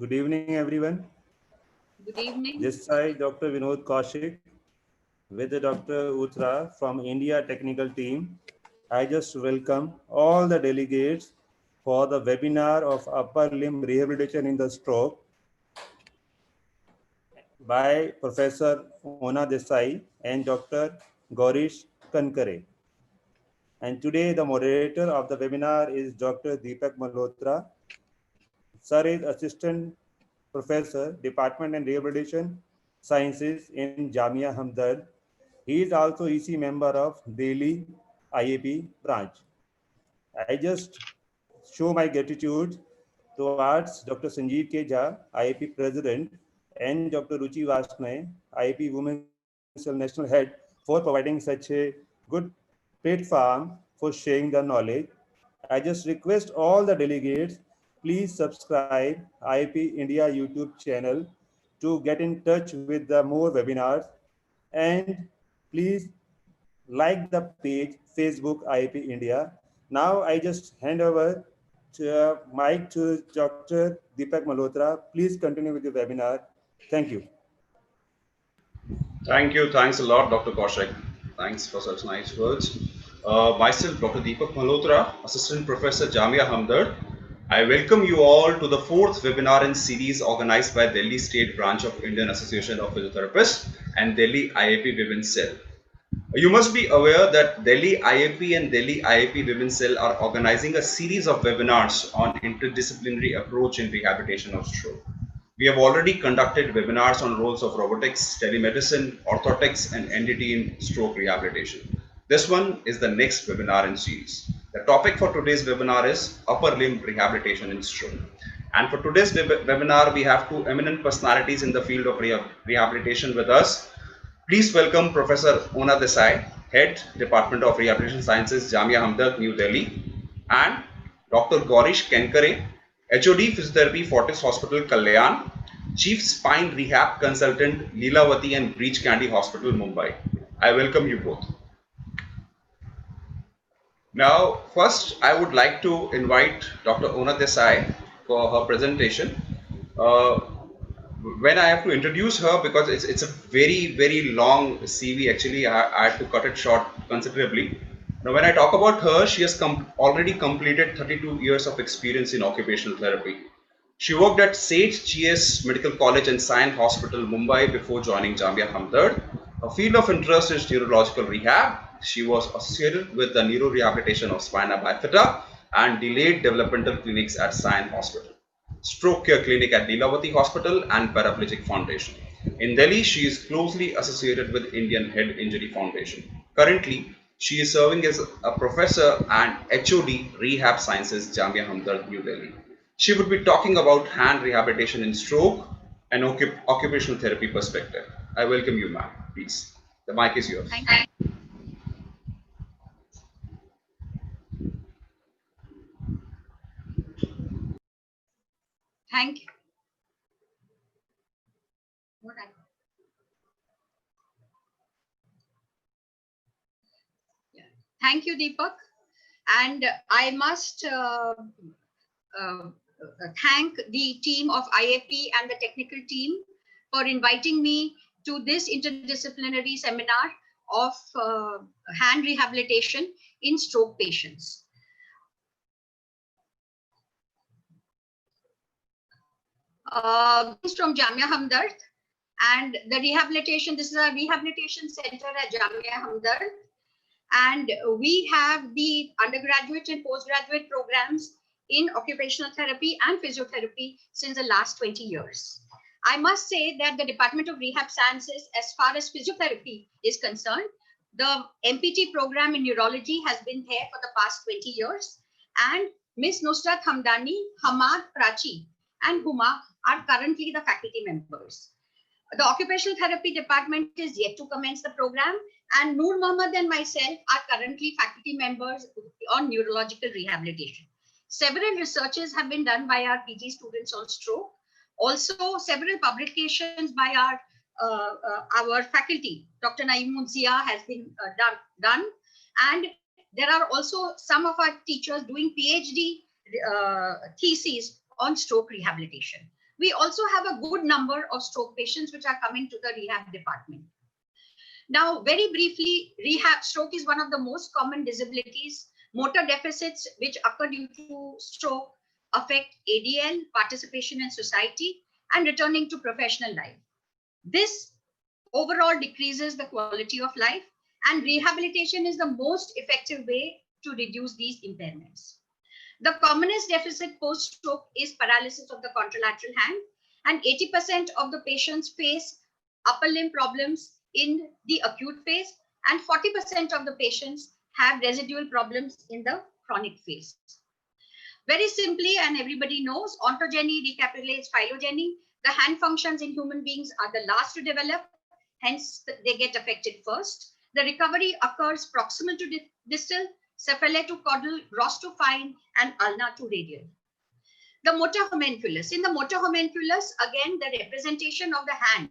Good evening, everyone. Good evening. This side Dr. Vinod Kaushik with Dr. Utra from India technical team. I just welcome all the delegates for the webinar of upper limb rehabilitation in the stroke by Professor Ona Desai and Dr. Gaurish Kinkre. And today the moderator of the webinar is Dr. Deepak Malhotra. Sir is Assistant Professor, Department and Rehabilitation Sciences in Jamia Hamdard. He is also EC member of Delhi IAP branch. I just show my gratitude towards Dr. Sanjeev K. Jha, IAP President, and Dr. Ruchi Vasnay, IAP Women's Cell National Head, for providing such a good platform for sharing the knowledge. I just request all the delegates, please subscribe IAP India YouTube channel to get in touch with the more webinars, and please like the page Facebook IAP India. Now I just hand over to mic to Dr. Deepak Malhotra. Please continue with the webinar. Thank you. Thank you. Thanks a lot, Dr. Kaushik. Thanks for such nice words. Myself, Dr. Deepak Malhotra, Assistant Professor, Jamia Hamdard. I welcome you all to the fourth webinar in series organized by Delhi State Branch of Indian Association of Physiotherapists and Delhi IAP Women's Cell. You must be aware that Delhi IAP and Delhi IAP Women's Cell are organizing a series of webinars on interdisciplinary approach in rehabilitation of stroke. We have already conducted webinars on roles of robotics, telemedicine, orthotics, and NDT in stroke rehabilitation. This one is the next webinar in series. The topic for today's webinar is upper limb rehabilitation in stroke. And for today's webinar, we have two eminent personalities in the field of rehabilitation with us. Please welcome Professor Ona Desai, Head, Department of Rehabilitation Sciences, Jamia Hamdard, New Delhi, and Dr. Gaurish Kinkre, HOD Physiotherapy, Fortis Hospital, Kalyan, Chief Spine Rehab Consultant, Leelavati and Breach Candy Hospital, Mumbai. I welcome you both. Now, first, I would like to invite Dr. Ona Desai for her presentation. When I have to introduce her, because it's a very long CV, actually I had to cut it short considerably. Now when I talk about her, she has already completed 32 years of experience in occupational therapy. She worked at Sage GS Medical College and Sion Hospital, Mumbai before joining Jamia Hamdard. Her field of interest is neurological rehab. She was associated with the neurorehabilitation of spina bifida and delayed developmental clinics at Sion Hospital, stroke care clinic at Leelavati Hospital and Paraplegic Foundation. In Delhi, she is closely associated with Indian Head Injury Foundation. Currently, she is serving as a professor and HOD Rehab Sciences, Jamia Hamdard, New Delhi. She would be talking about hand rehabilitation in stroke and occupational therapy perspective. I welcome you, ma'am. Please, the mic is yours. Thank you. Thank you. What I- yeah. Thank you, Deepak. And I must thank the team of IAP and the technical team for inviting me to this interdisciplinary seminar of hand rehabilitation in stroke patients. This is from Jamia Hamdard, and the rehabilitation, this is a rehabilitation center at Jamia Hamdard, and we have the undergraduate and postgraduate programs in occupational therapy and physiotherapy since the last 20 years. I must say that the Department of Rehab Sciences, as far as physiotherapy is concerned, the MPT program in neurology has been there for the past 20 years, and Ms. Nusrat Hamdani, Hamad Prachi, and Huma are currently the faculty members. The occupational therapy department is yet to commence the program, and Noor Mohammed and myself are currently faculty members on neurological rehabilitation. Several researches have been done by our PG students on stroke. Also, several publications by our faculty, Dr. Naeem Zia, has been done. And there are also some of our teachers doing PhD theses on stroke rehabilitation. We also have a good number of stroke patients which are coming to the rehab department. Now, very briefly, rehab stroke is one of the most common disabilities. Motor deficits which occur due to stroke affect ADL, participation in society, and returning to professional life. This overall decreases the quality of life, and rehabilitation is the most effective way to reduce these impairments. The commonest deficit post-stroke is paralysis of the contralateral hand, and 80% of the patients face upper limb problems in the acute phase, and 40% of the patients have residual problems in the chronic phase. Very simply, and everybody knows, ontogeny recapitulates phylogeny. The hand functions in human beings are the last to develop, hence they get affected first. The recovery occurs proximal to distal, cephalae to caudal, gross to fine, and ulnar to radial. The motor homunculus. In the motor homunculus, again, the representation of the hand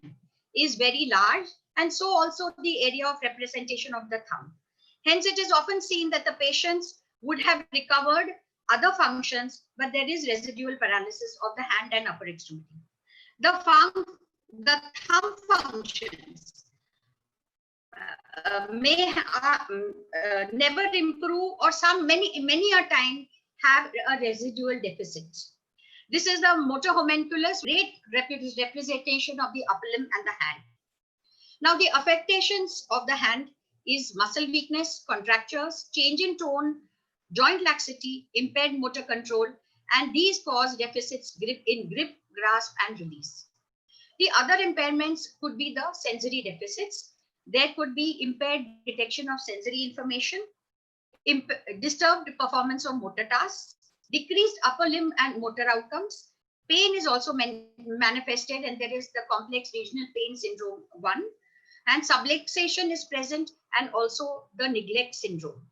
is very large, and so also the area of representation of the thumb. Hence, it is often seen that the patients would have recovered other functions, but there is residual paralysis of the hand and upper extremity. The thumb functions may never improve, or many a time have a residual deficit. This is the motor homunculus, great representation of the upper limb and the hand. Now, the affectations of the hand is muscle weakness, contractures, change in tone, joint laxity, impaired motor control, and these cause deficits in grip, grasp, and release. The other impairments could be the sensory deficits. There could be impaired detection of sensory information, disturbed performance of motor tasks, decreased upper limb and motor outcomes. Pain is also manifested, and there is the complex regional pain syndrome 1, and subluxation is present, and also the neglect syndrome.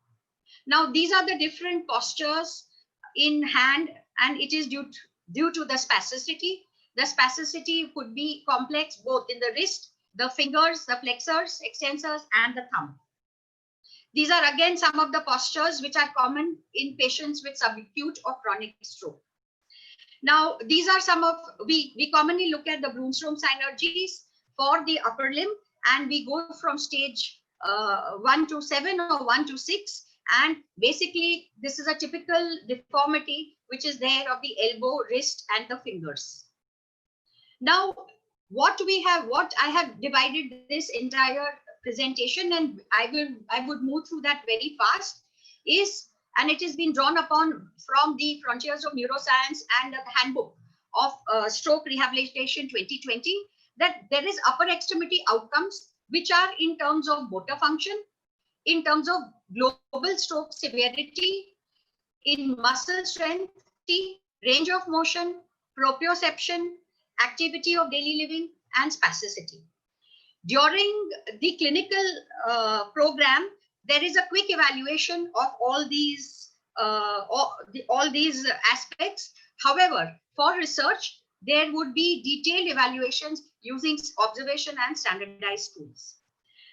Now, these are the different postures in hand, and it is due to the spasticity. The spasticity could be complex both in the wrist, the fingers, the flexors, extensors, and the thumb. These are again some of the postures which are common in patients with subacute or chronic stroke. Now, these are some of, we commonly look at the Brunstrom synergies for the upper limb, and we go from stage 1 to 7 or 1 to 6. And basically, this is a typical deformity which is there of the elbow, wrist, and the fingers. Now, what I have divided this entire presentation, and I would move through that very fast, is, and it has been drawn upon from the Frontiers of Neuroscience and the Handbook of Stroke Rehabilitation 2020, that there is upper extremity outcomes which are in terms of motor function, in terms of global stroke severity, in muscle strength, range of motion, proprioception, activity of daily living, and spasticity. During the clinical program, there is a quick evaluation of all these aspects. However, for research, there would be detailed evaluations using observation and standardized tools.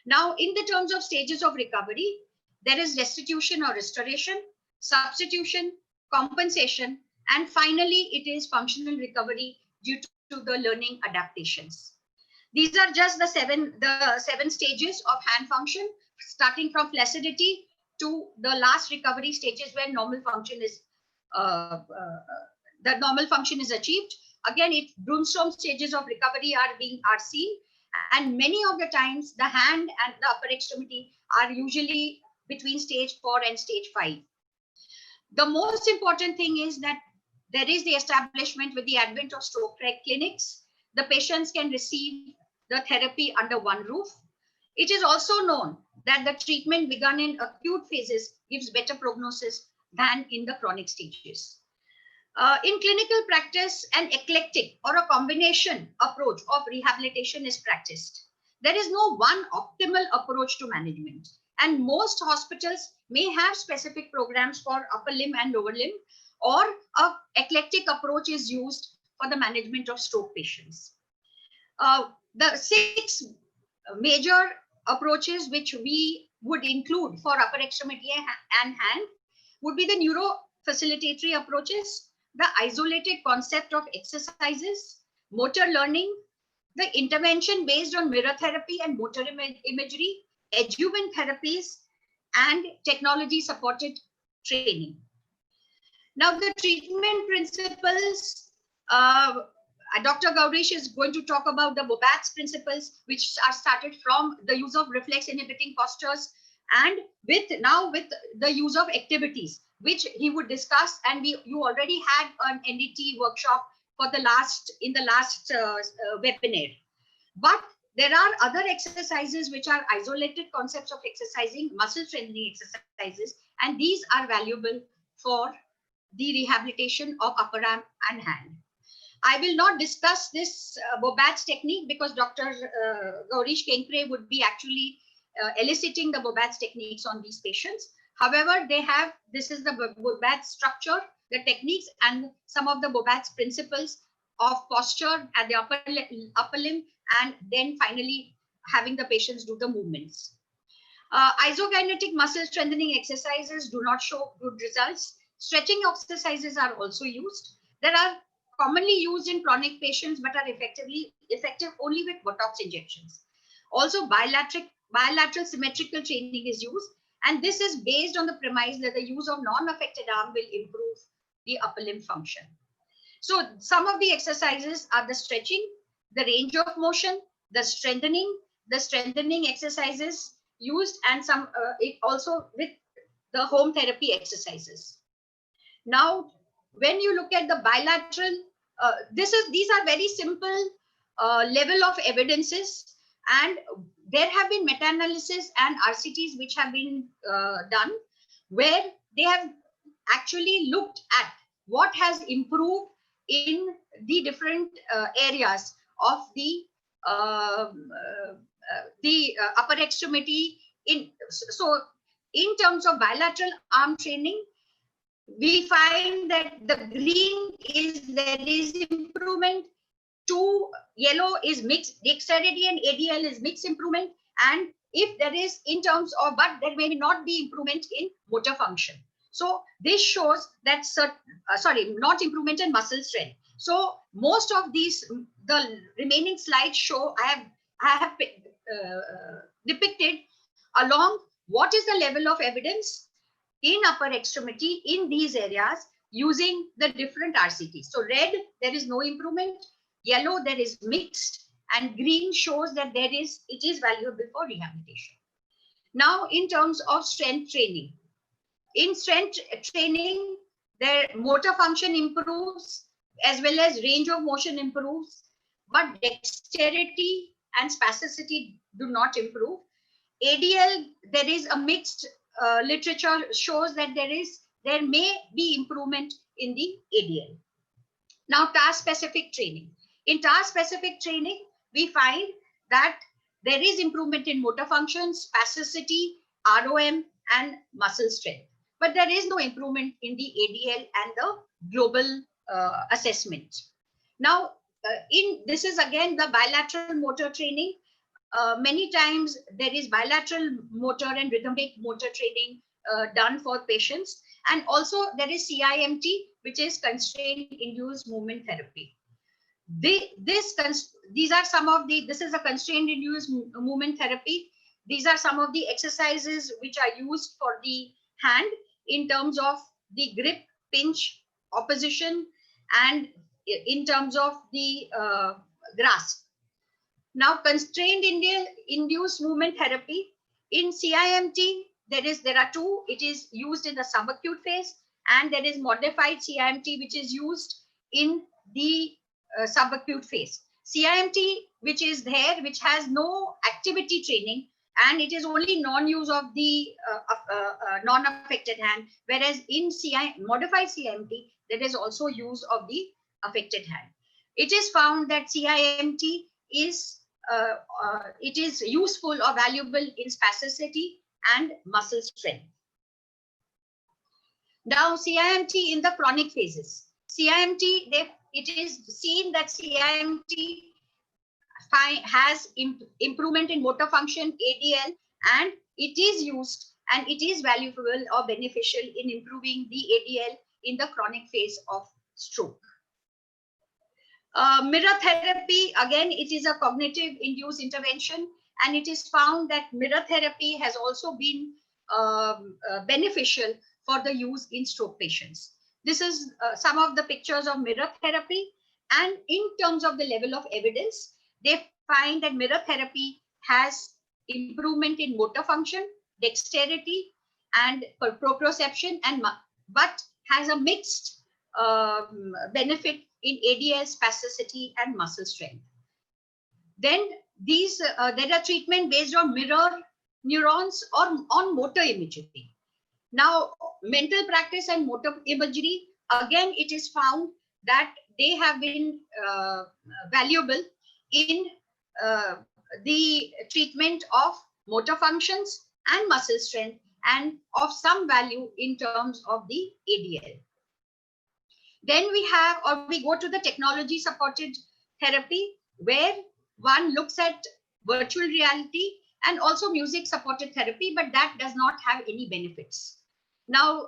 Now, in the terms of stages of recovery, there is restitution or restoration, substitution, compensation, and finally, it is functional recovery due to the learning adaptations. These are just the seven stages of hand function, starting from flaccidity to the last recovery stages where normal function is the normal function is achieved. Again, Brunstrom stages of recovery are seen, and many of the times the hand and the upper extremity are usually between stage 4 and stage 5. The most important thing is that there is the establishment with the advent of stroke clinics. The patients can receive the therapy under one roof. It is also known that the treatment begun in acute phases gives better prognosis than in the chronic stages. In clinical practice, an eclectic or a combination approach of rehabilitation is practiced. There is no one optimal approach to management, and most hospitals may have specific programs for upper limb and lower limb, or an eclectic approach is used for the management of stroke patients. The 6 major approaches which we would include for upper extremity and hand would be the neurofacilitatory approaches, the isolated concept of exercises, motor learning, the intervention based on mirror therapy and motor imagery, adjuvant therapies, and technology supported training. Now, the treatment principles, Dr. Gaurish is going to talk about the Bobat's principles, which are started from the use of reflex inhibiting postures and with the use of activities, which he would discuss. And you already had an NDT workshop for the last webinar. But there are other exercises which are isolated concepts of exercising, muscle strengthening exercises, and these are valuable for the rehabilitation of upper arm and hand. I will not discuss this Bobat's technique because Dr. Gaurish Kinkre would be actually eliciting the Bobat's techniques on these patients. However, this is the Bobat's structure, the techniques, and some of the Bobat's principles of posture at the upper limb, and then finally having the patients do the movements. Isokinetic muscle strengthening exercises do not show good results. Stretching exercises are also used. There are commonly used in chronic patients but are effective only with Botox injections. Also, bilateral symmetrical training is used, and this is based on the premise that the use of non-affected arm will improve the upper limb function. So some of the exercises are the stretching, the range of motion, the strengthening exercises used, and some it also with the home therapy exercises. Now, when you look at the bilateral, these are very simple level of evidences, and there have been meta-analysis and RCTs which have been done, where they have actually looked at what has improved in the different areas of the upper extremity. So in terms of bilateral arm training, we find that the green is there is improvement, to yellow is mixed dexterity, and ADL is mixed improvement. And if there is in terms of, but there may not be improvement in motor function. So this shows that not improvement in muscle strength. So most of these, the remaining slides show, I have depicted along what is the level of evidence in upper extremity in these areas using the different RCTs. So red, there is no improvement. Yellow, there is mixed, and green shows that it is valuable for rehabilitation. Now, in terms of strength training, in strength training, their motor function improves as well as range of motion improves, but dexterity and spasticity do not improve. ADL, there is a mixed literature shows that there may be improvement in the ADL. Now, task-specific training. In task-specific training, we find that there is improvement in motor function, spasticity, ROM, and muscle strength. But there is no improvement in the ADL and the global assessment. Now, this is again the bilateral motor training. Many times there is bilateral motor and rhythmic motor training done for patients. And also there is CIMT, which is constraint induced movement therapy. This is a constraint induced movement therapy. These are some of the exercises which are used for the hand in terms of the grip, pinch, opposition, and in terms of the grasp. Now, constrained induced movement therapy in CIMT, there are two. It is used in the subacute phase, and there is modified CIMT, which is used in the subacute phase. CIMT, which is there, which has no activity training, and it is only non-use of the non-affected hand, whereas in modified CIMT, there is also use of the affected hand. It is found that CIMT is useful or valuable in spasticity and muscle strength. Now, CIMT in the chronic phases. CIMT, it is seen that CIMT has improvement in motor function, ADL, and it is used and it is valuable or beneficial in improving the ADL in the chronic phase of stroke. Mirror therapy, again, it is a cognitive induced intervention, and it is found that mirror therapy has also been beneficial for the use in stroke patients. This is some of the pictures of mirror therapy, and in terms of the level of evidence, they find that mirror therapy has improvement in motor function, dexterity, and proprioception, but has a mixed benefit in ADL, spasticity, and muscle strength. Then there are treatment based on mirror neurons or on motor imagery. Now, mental practice and motor imagery, again, it is found that they have been valuable in the treatment of motor functions and muscle strength, and of some value in terms of the ADL. Then we go to the technology supported therapy, where one looks at virtual reality and also music supported therapy, but that does not have any benefits. Now,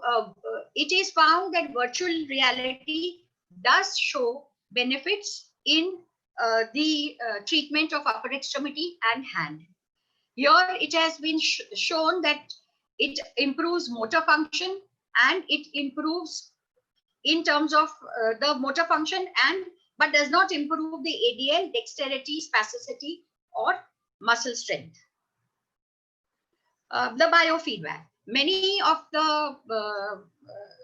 it is found that virtual reality does show benefits in the treatment of upper extremity and hand. Here it has been shown that it improves motor function, and it improves in terms of the motor function, but does not improve the ADL, dexterity, spasticity, or muscle strength. The biofeedback. Many of the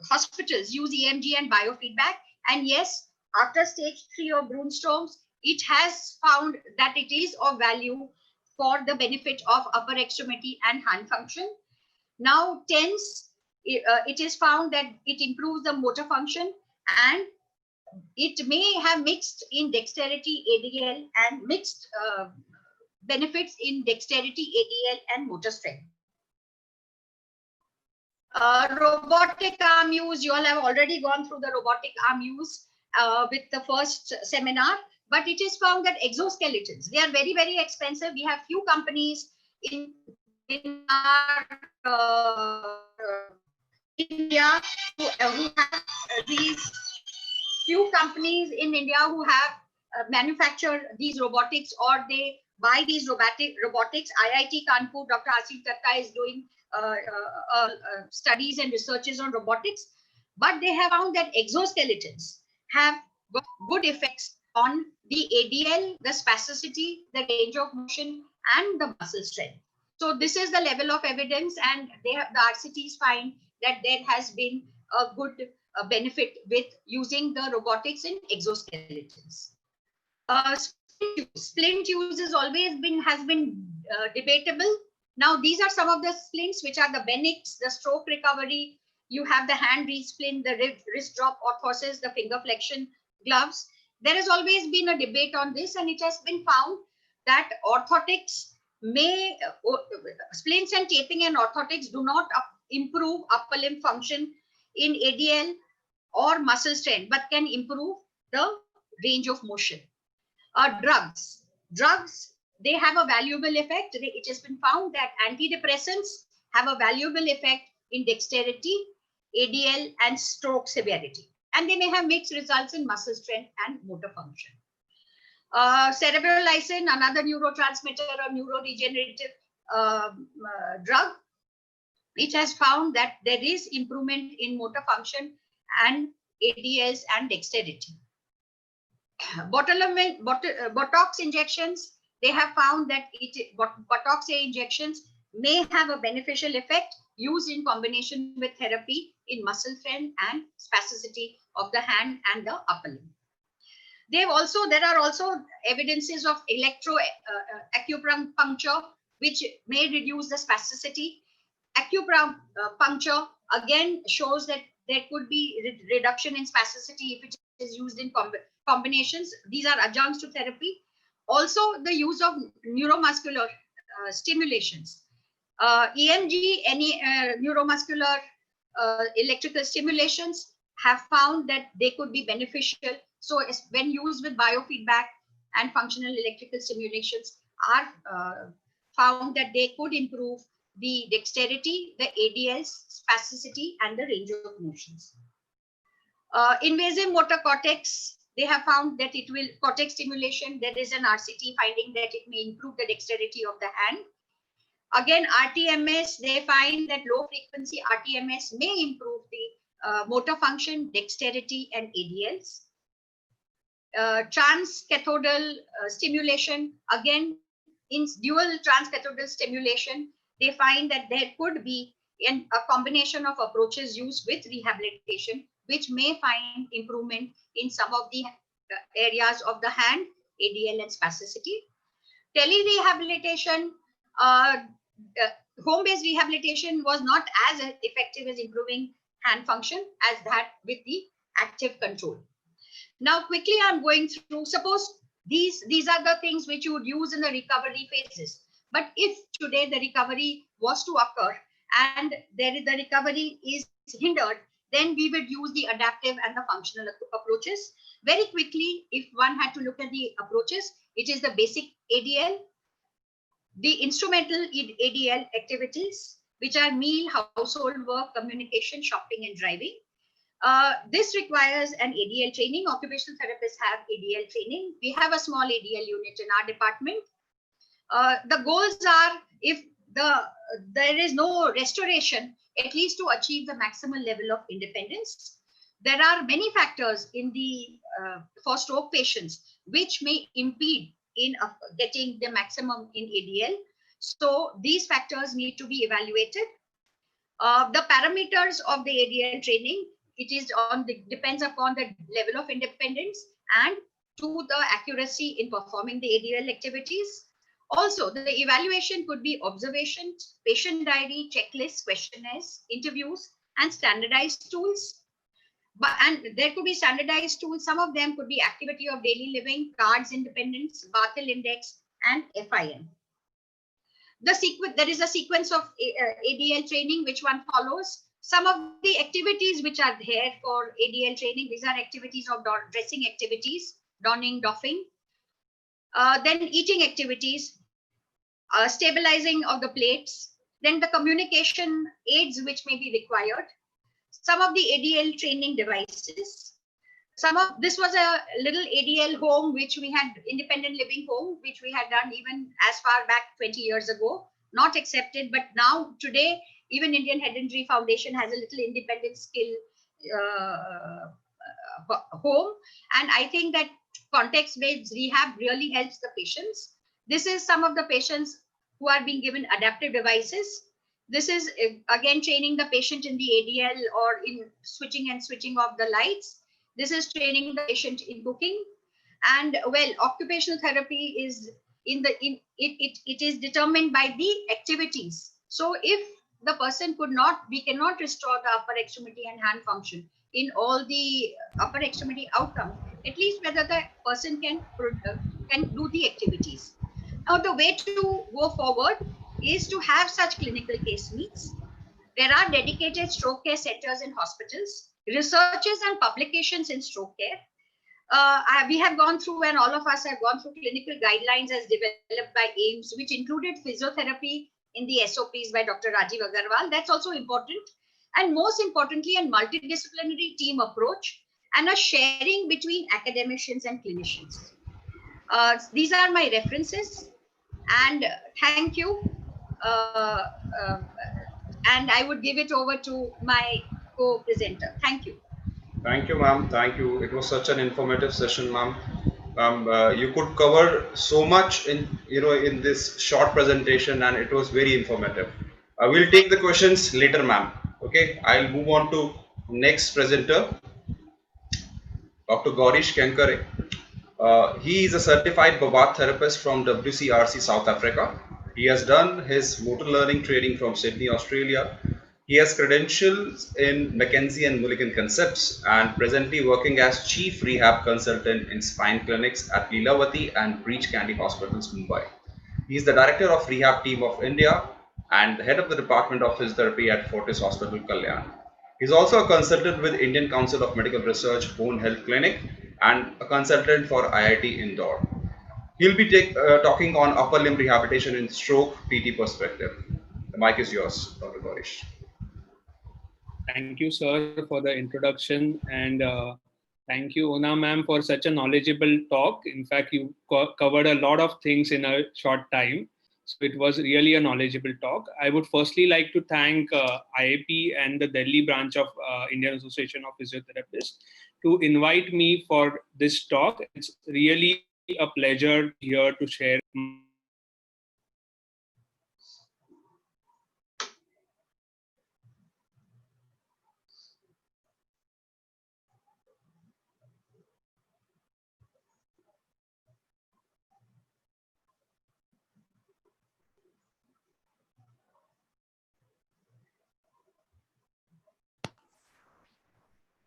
hospitals use EMG and biofeedback, and yes, after stage 3 of Brunstrom's, it has found that it is of value for the benefit of upper extremity and hand function. Now, TENS, it is found that it improves the motor function, and it may have mixed in dexterity, ADL, and mixed benefits in dexterity, ADL, and motor strength. Robotic arm use, you all have already gone through the robotic arm use with the first seminar, but it is found that exoskeletons, they are very, very expensive. We have few companies in our India who have these few companies in India who have manufactured these robotics, or they buy these robotics. IIT Kanpur, Dr. Asif Datta is doing studies and researches on robotics, but they have found that exoskeletons have got good effects on the ADL, the spasticity, the range of motion, and the muscle strength. So this is the level of evidence, and the RCTs find that there has been a good benefit with using the robotics in exoskeletons. Splint use has been debatable. Now, these are some of the splints, which are the Benix, the stroke recovery. You have the hand reach splint, the wrist drop orthosis, the finger flexion gloves. There has always been a debate on this, and it has been found that orthotics may, splints and taping and orthotics do not improve upper limb function in ADL or muscle strength, but can improve the range of motion. Drugs, they have a valuable effect. It has been found that antidepressants have a valuable effect in dexterity, ADL, and stroke severity. And they may have mixed results in muscle strength and motor function. Cerebrolysine, another neurotransmitter or neurodegenerative drug, which has found that there is improvement in motor function and ADLs and dexterity. Botox injections, they have found that Botox injections may have a beneficial effect used in combination with therapy in muscle strength and spasticity of the hand and the upper limb. There are also evidences of acupuncture, which may reduce the spasticity. Acupuncture again shows that there could be reduction in spasticity if it is used in combinations. These are adjuncts to therapy. Also, the use of neuromuscular stimulations. EMG, any neuromuscular electrical stimulations have found that they could be beneficial. So when used with biofeedback and functional electrical stimulations are found that they could improve the dexterity, the ADLs, spasticity, and the range of motions. Invasive motor cortex they have found that it will cortex stimulation. There is an RCT finding that it may improve the dexterity of the hand. Again, RTMS, they find that low frequency RTMS may improve the motor function, dexterity, and ADLs. Transcathodal stimulation, again, in dual transcathedraл stimulation, they find that there could be a combination of approaches used with rehabilitation, which may find improvement in some of the areas of the hand, ADL and spasticity. Tele-rehabilitation, home-based rehabilitation was not as effective as improving hand function as that with the active control. Now, quickly, I'm going through, suppose these are the things which you would use in the recovery phases. But if today the recovery was to occur and the recovery is hindered, then we would use the adaptive and the functional approaches. Very quickly, if one had to look at the approaches, it is the basic ADL, the instrumental ADL activities, which are meal, household work, communication, shopping, and driving. This requires an ADL training. Occupational therapists have ADL training. We have a small ADL unit in our department. The goals are, if there is no restoration, at least to achieve the maximum level of independence. There are many factors in the for stroke patients which may impede in getting the maximum in ADL. So these factors need to be evaluated. The parameters of the ADL training, it is depends upon the level of independence and to the accuracy in performing the ADL activities. Also, the evaluation could be observations, patient diary, checklists, questionnaires, interviews, and standardized tools. And there could be standardized tools. Some of them could be activity of daily living, cards independence, Barthel index, and FIN. There is a sequence of ADL training which one follows. Some of the activities which are there for ADL training, these are activities of dressing activities, donning, doffing. Then eating activities, stabilizing of the plates, then the communication aids which may be required. Some of the ADL training devices. This was a little ADL home which we had, independent living home, which we had done even as far back 20 years ago, not accepted, but now today, even Indian Head Injury Foundation has a little independent skill home. And I think that context-based rehab really helps the patients. This is some of the patients who are being given adaptive devices. This is again training the patient in the ADL or in switching off the lights. This is training the patient in cooking. And well, occupational therapy is it is determined by the activities. So if the person we cannot restore the upper extremity and hand function in all the upper extremity outcomes, at least whether the person can do the activities. Now, the way to go forward is to have such clinical case meets. There are dedicated stroke care centers in hospitals, researches and publications in stroke care. We have gone through, and all of us have gone through clinical guidelines as developed by AIMS, which included physiotherapy in the SOPs by Dr. Rajiv Agarwal. That's also important. And most importantly, a multidisciplinary team approach and a sharing between academicians and clinicians. These are my references, and thank you. And I would give it over to my co-presenter. Thank you. Thank you, ma'am. Thank you. It was such an informative session, ma'am. You could cover so much in this short presentation, and it was very informative. We'll take the questions later, ma'am. Okay, I'll move on to next presenter, Dr. Gaurish Kinkre. He is a certified Babat therapist from WCRC, South Africa. He has done his motor learning training from Sydney, Australia. He has credentials in McKenzie and Mulligan Concepts and presently working as Chief Rehab Consultant in spine clinics at Leelavati and Breach Candy Hospitals, Mumbai. He is the Director of Rehab Team of India and the Head of the Department of Physiotherapy at Fortis Hospital, Kalyan. He is also a consultant with Indian Council of Medical Research Bone Health Clinic and a consultant for IIT Indore. He'll be talking on upper limb rehabilitation in stroke PT perspective. The mic is yours, Dr. Gaurish. Thank you, sir, for the introduction. And Thank you, Ona ma'am, for such a knowledgeable talk. In fact, you covered a lot of things in a short time. So it was really a knowledgeable talk. I would firstly like to thank IAP and the Delhi branch of Indian Association of Physiotherapists to invite me for this talk. It's really a pleasure to be here to share my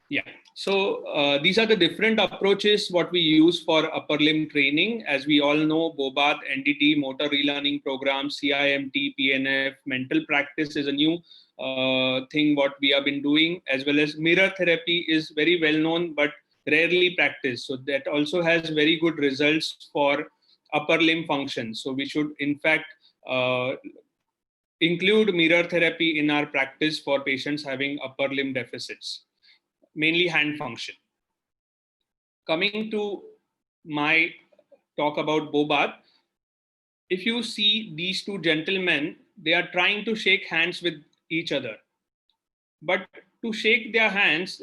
Yeah. So these are the different approaches what we use for upper limb training. As we all know, BOBAT, NDT, motor relearning program, CIMT, PNF, mental practice is a new thing what we have been doing, as well as mirror therapy is very well known but rarely practiced. So that also has very good results for upper limb function. So we should in fact include mirror therapy in our practice for patients having upper limb deficits, mainly hand function. Coming to my talk about Bobat, if you see these two gentlemen, they are trying to shake hands with each other. But to shake their hands,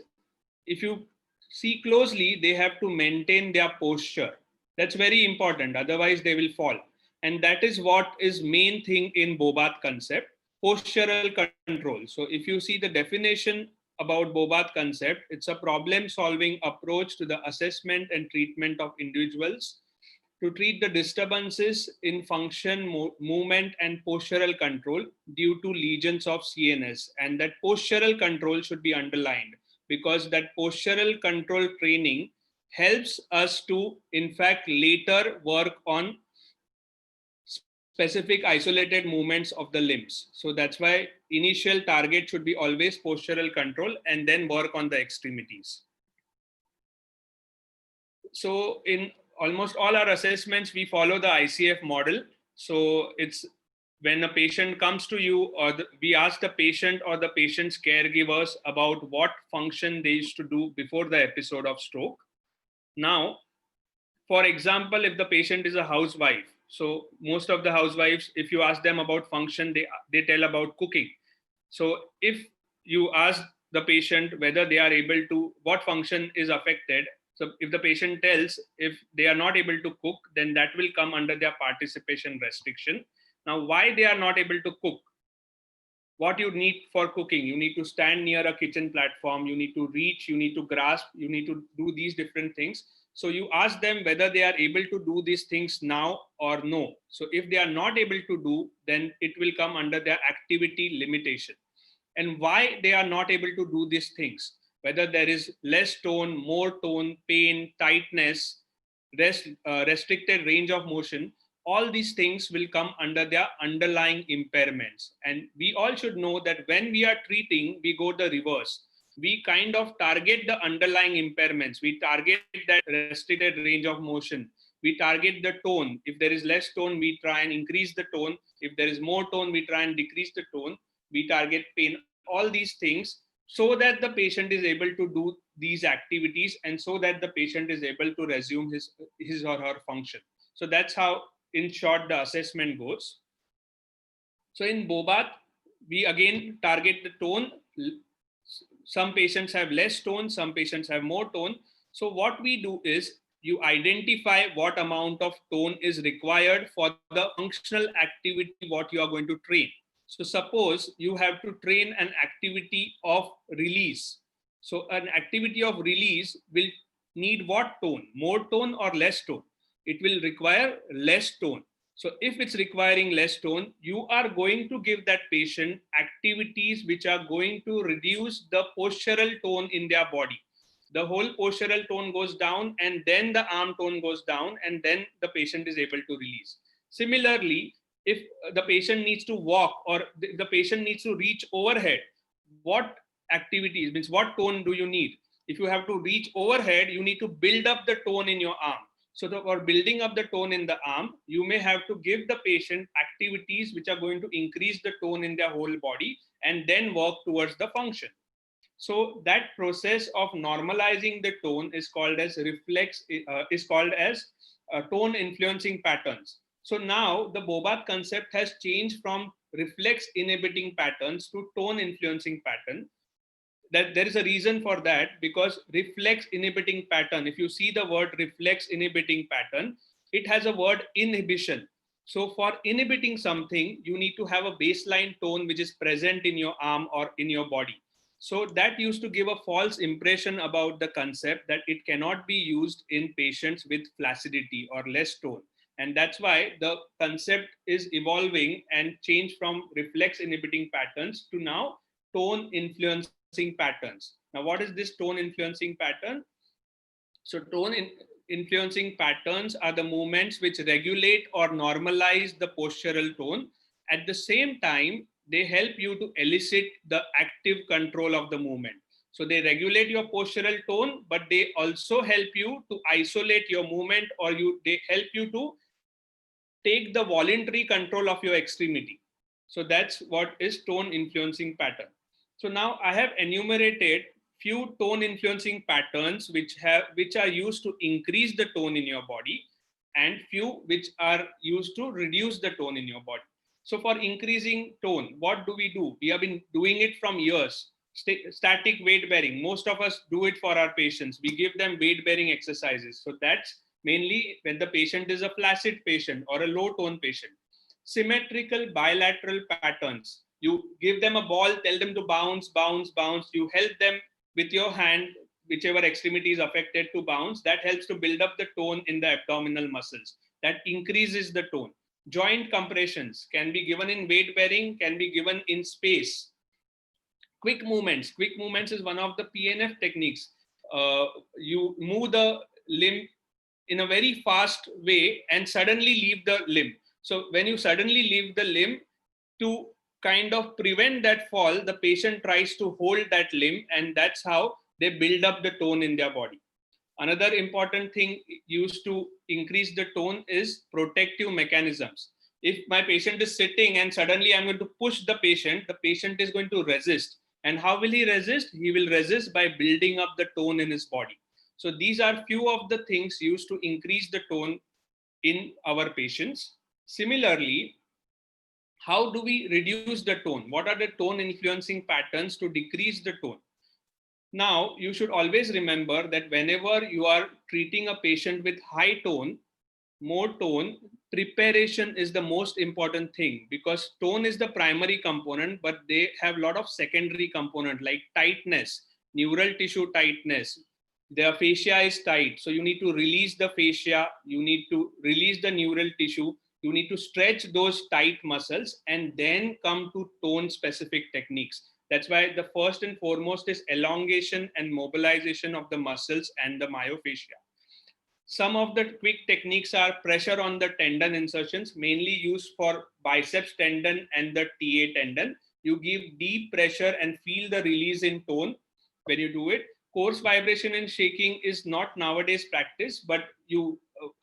if you see closely, they have to maintain their posture. That's very important, otherwise they will fall. And that is what is main thing in Bobat concept, postural control. So if you see the definition about Bobat concept, it's a problem solving approach to the assessment and treatment of individuals to treat the disturbances in function, movement, and postural control due to lesions of CNS. And that postural control should be underlined, because that postural control training helps us to, in fact, later work on specific isolated movements of the limbs. So that's why initial target should be always postural control and then work on the extremities. So in almost all our assessments, we follow the ICF model. So it's when a patient comes to you, or we ask the patient or the patient's caregivers about what function they used to do before the episode of stroke. Now, for example, if the patient is a housewife, so most of the housewives, if you ask them about function, they tell about cooking. So if you ask the patient whether they are able to, what function is affected, so if the patient tells if they are not able to cook, then that will come under their participation restriction. Now, why they are not able to cook? What you need for cooking, you need to stand near a kitchen platform, you need to reach, you need to grasp, you need to do these different things. So you ask them whether they are able to do these things now or no. So if they are not able to do, then it will come under their activity limitation. And why they are not able to do these things, whether there is less tone, more tone, pain, tightness, restricted range of motion, all these things will come under their underlying impairments. And we all should know that when we are treating, we go the reverse. We kind of target the underlying impairments. We target that restricted range of motion. We target the tone. If there is less tone, we try and increase the tone. If there is more tone, we try and decrease the tone. We target pain, all these things, so that the patient is able to do these activities, and so that the patient is able to resume his or her function. So that's how, in short, the assessment goes. So in Bobat, we again target the tone. Some patients have less tone, some patients have more tone. So what we do is you identify what amount of tone is required for the functional activity what you are going to train. So suppose you have to train an activity of release. So an activity of release will need what tone? More tone or less tone? It will require less tone. So if it's requiring less tone, you are going to give that patient activities which are going to reduce the postural tone in their body. The whole postural tone goes down, and then the arm tone goes down, and then the patient is able to release. Similarly, if the patient needs to walk, or the patient needs to reach overhead, what activities, means what tone do you need? If you have to reach overhead, you need to build up the tone in your arm. So for building up the tone in the arm, you may have to give the patient activities which are going to increase the tone in their whole body, and then work towards the function. So that process of normalizing the tone is called as tone influencing patterns. So now the Bobath concept has changed from reflex inhibiting patterns to tone influencing pattern. That there is a reason for that, because reflex inhibiting pattern, if you see the word reflex inhibiting pattern, it has a word inhibition. So for inhibiting something, you need to have a baseline tone which is present in your arm or in your body. So that used to give a false impression about the concept that it cannot be used in patients with flaccidity or less tone. And that's why the concept is evolving and changed from reflex inhibiting patterns to now tone influencing patterns. Now, what is this tone influencing pattern? So influencing patterns are the movements which regulate or normalize the postural tone. At the same time, they help you to elicit the active control of the movement. So they regulate your postural tone, but they also help you to isolate your movement, or they help you to take the voluntary control of your extremity. So that's what is tone influencing pattern. So now I have enumerated few tone influencing patterns which are used to increase the tone in your body, and few which are used to reduce the tone in your body. So for increasing tone, what do? We have been doing it from years. Static weight bearing. Most of us do it for our patients. We give them weight bearing exercises. So that's mainly when the patient is a flaccid patient or a low tone patient. Symmetrical bilateral patterns. You give them a ball, tell them to bounce, bounce, bounce. You help them with your hand, whichever extremity is affected, to bounce. That helps to build up the tone in the abdominal muscles. That increases the tone. Joint compressions can be given in weight bearing, can be given in space. Quick movements. Quick movements is one of the PNF techniques. You move the limb in a very fast way and suddenly leave the limb. So when you suddenly leave the limb, to kind of prevent that fall, the patient tries to hold that limb, and that's how they build up the tone in their body. Another important thing used to increase the tone is protective mechanisms. If my patient is sitting and suddenly I'm going to push the patient is going to resist. And how will he resist? He will resist by building up the tone in his body. So these are few of the things used to increase the tone in our patients. Similarly, how do we reduce the tone? What are the tone influencing patterns to decrease the tone? Now, you should always remember that whenever you are treating a patient with high tone, more tone, preparation is the most important thing, because tone is the primary component, but they have a lot of secondary component like tightness, neural tissue tightness. Their fascia is tight, so you need to release the fascia, you need to release the neural tissue, you need to stretch those tight muscles, and then come to tone specific techniques. That's why the first and foremost is elongation and mobilization of the muscles and the myofascia. Some of the quick techniques are pressure on the tendon insertions, mainly used for biceps tendon and the TA tendon. You give deep pressure and feel the release in tone when you do it. Coarse vibration and shaking is not nowadays practice, but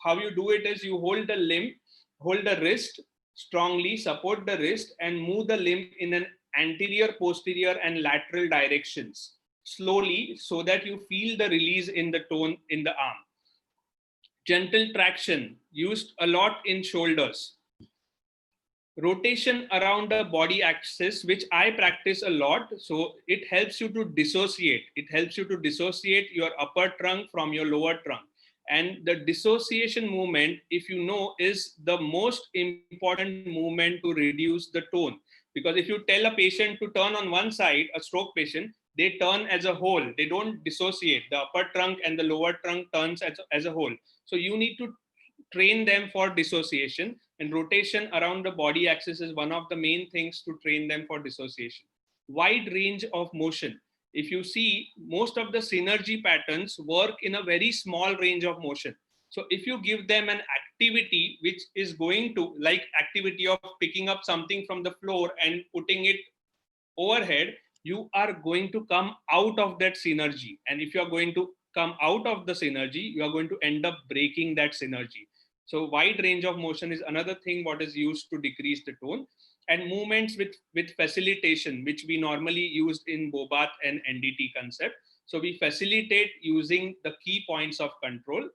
how you do it is you hold the limb, hold the wrist strongly, support the wrist, and move the limb in an anterior, posterior, and lateral directions slowly, so that you feel the release in the tone in the arm. Gentle traction, used a lot in shoulders. Rotation around the body axis, which I practice a lot. So it helps you to dissociate. It helps you to dissociate your upper trunk from your lower trunk. And the dissociation movement, if you know, is the most important movement to reduce the tone. Because if you tell a patient to turn on one side, a stroke patient, they turn as a whole. They don't dissociate. The upper trunk and the lower trunk turns as a whole. So you need to train them for dissociation, and rotation around the body axis is one of the main things to train them for dissociation. Wide range of motion. If you see, most of the synergy patterns work in a very small range of motion. So if you give them an activity which is going to, like activity of picking up something from the floor and putting it overhead, you are going to come out of that synergy. And if you are going to come out of the synergy, you are going to end up breaking that synergy. So wide range of motion is another thing what is used to decrease the tone. And movements with facilitation, which we normally use in Bobath and NDT concept. So we facilitate using the key points of control